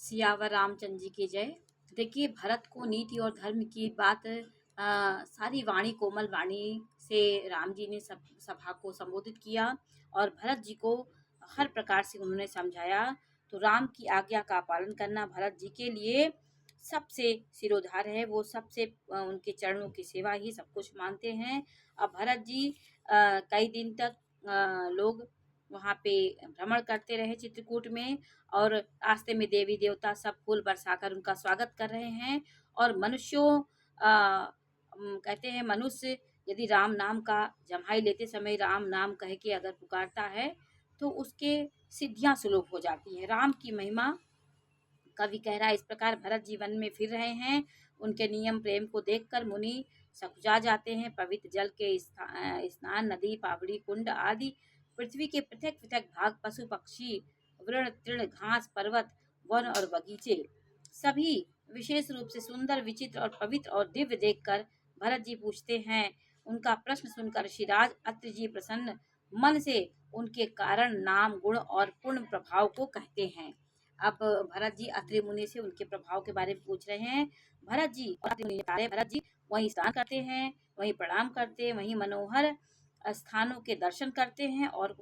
सियावर रामचंद्र जी की जय। देखिए, भरत को नीति और धर्म की बात सारी वाणी कोमल वाणी से राम जी ने सभा को संबोधित किया और भरत जी को हर प्रकार से उन्होंने समझाया। तो राम की आज्ञा का पालन करना भरत जी के लिए सबसे सिरोधार है। वो सबसे उनके चरणों की सेवा ही सब कुछ मानते हैं। अब भरत जी कई दिन तक लोग वहाँ पे भ्रमण करते रहे चित्रकूट में, और रास्ते में देवी देवता सब फूल बरसाकर उनका स्वागत कर रहे हैं। और मनुष्यों कहते हैं, मनुष्य यदि राम नाम का जम्हाई लेते समय राम नाम कह के अगर पुकारता है तो उसके सिद्धियां सुलभ हो जाती हैं। राम की महिमा कवि कह रहा है इस प्रकार, भरत जीवन में फिर रहे हैं। उनके नियम प्रेम को देखकर मुनि सकुचा जाते हैं। पवित्र जल के स्नान, नदी, पावड़ी, कुंड आदि पृथ्वी के पृथक पृथक भाग, पशु पक्षी, वृण तृण, घास, पर्वत, वन और बगीचे सभी विशेष रूप से सुंदर, विचित्र और पवित्र और दिव्य देखकर भरत जी पूछते हैं। उनका प्रश्न सुनकर ऋषिराज अत्रि जी प्रसन्न मन से उनके कारण, नाम, गुण और पूर्ण प्रभाव को कहते हैं। अब भरत जी अत्रि मुनि से उनके प्रभाव के बारे में पूछ रहे हैं। भरत जी और अत्रि मुनि बता रहे हैं, भरत जी वहीं स्नान करते हैं, वहीं प्रणाम करते हैं, वहीं मनोहर स्थानों के दर्शन करते हैं, और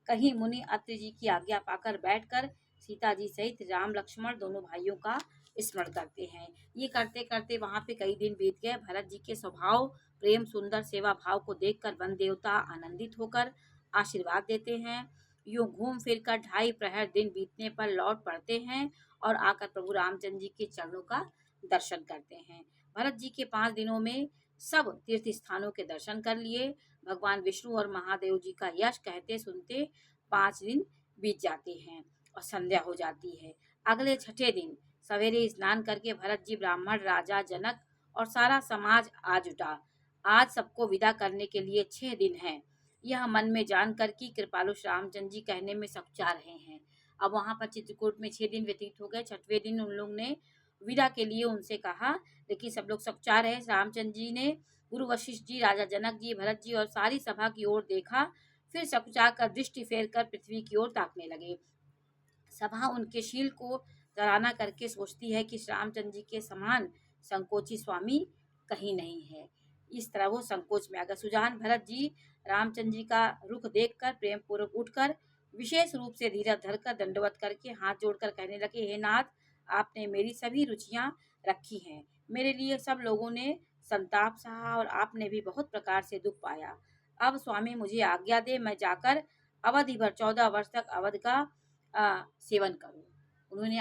कहीं मुनि अत्रि जी की आज्ञा पाकर बैठकर सीता जी सहित राम लक्ष्मण दोनों भाइयों का स्मरण करते हैं। ये करते करते वहां पे कई दिन बीत गए। भरत जी के स्वभाव, प्रेम, सुंदर सेवा भाव को देखकर वन देवता आनंदित होकर आशीर्वाद देते हैं। यूं घूम फिर कर 2.5 प्रहर दिन बीतने पर लौट पड़ते हैं और आकर प्रभु रामचंद्र जी के चरणों का दर्शन करते हैं। भरत जी के 5 दिनों में सब तीर्थ स्थानों के दर्शन कर लिए। भगवान विष्णु और महादेव जी का यश कहते सुनते 5 दिन बीत जाते हैं और संध्या हो जाती है। अगले छठे दिन सवेरे स्नान करके भरत जी, ब्राह्मण, राजा जनक और सारा समाज आ जुटा। आज सबको विदा करने के लिए 6 दिन हैं। यह मन में जानकर कि कृपालु श्री रामचंद्र जी कहने में सकुचा रहे हैं। अब वहां पर चित्रकूट में 6 दिन व्यतीत हो गए। 6वें दिन उन लोग ने विदा के लिए उनसे कहा, लेकिन सब लोग सकुचा रहे। रामचंद्र जी ने गुरु वशिष्ठ जी, राजा जनक जी, भरत जी और सारी सभा की ओर देखा, फिर सकुचा कर दृष्टि फेर कर पृथ्वी की ओर ताकने लगे। सभा उनके शील को सराहना करके सोचती है कि श्री रामचंद्र जी के समान संकोची स्वामी कहीं नहीं है। इस तरह वो संकोच में अगर सुजान भरत जी रामचंद्र जी का रुख देखकर प्रेम पूर्वक उठकर विशेष रूप से धीरज धरकर दंडवत करके हाथ जोड़कर कहने लगे, हे नाथ, आपने मेरी सभी रुचियां रखी हैं। मेरे लिए सब लोगों ने संताप सहा और आपने भी बहुत प्रकार से दुख पाया। अब स्वामी मुझे आज्ञा दे, मैं जाकर अवधि भर 14 वर्ष तक अवध का सेवन करूं। उन्होंने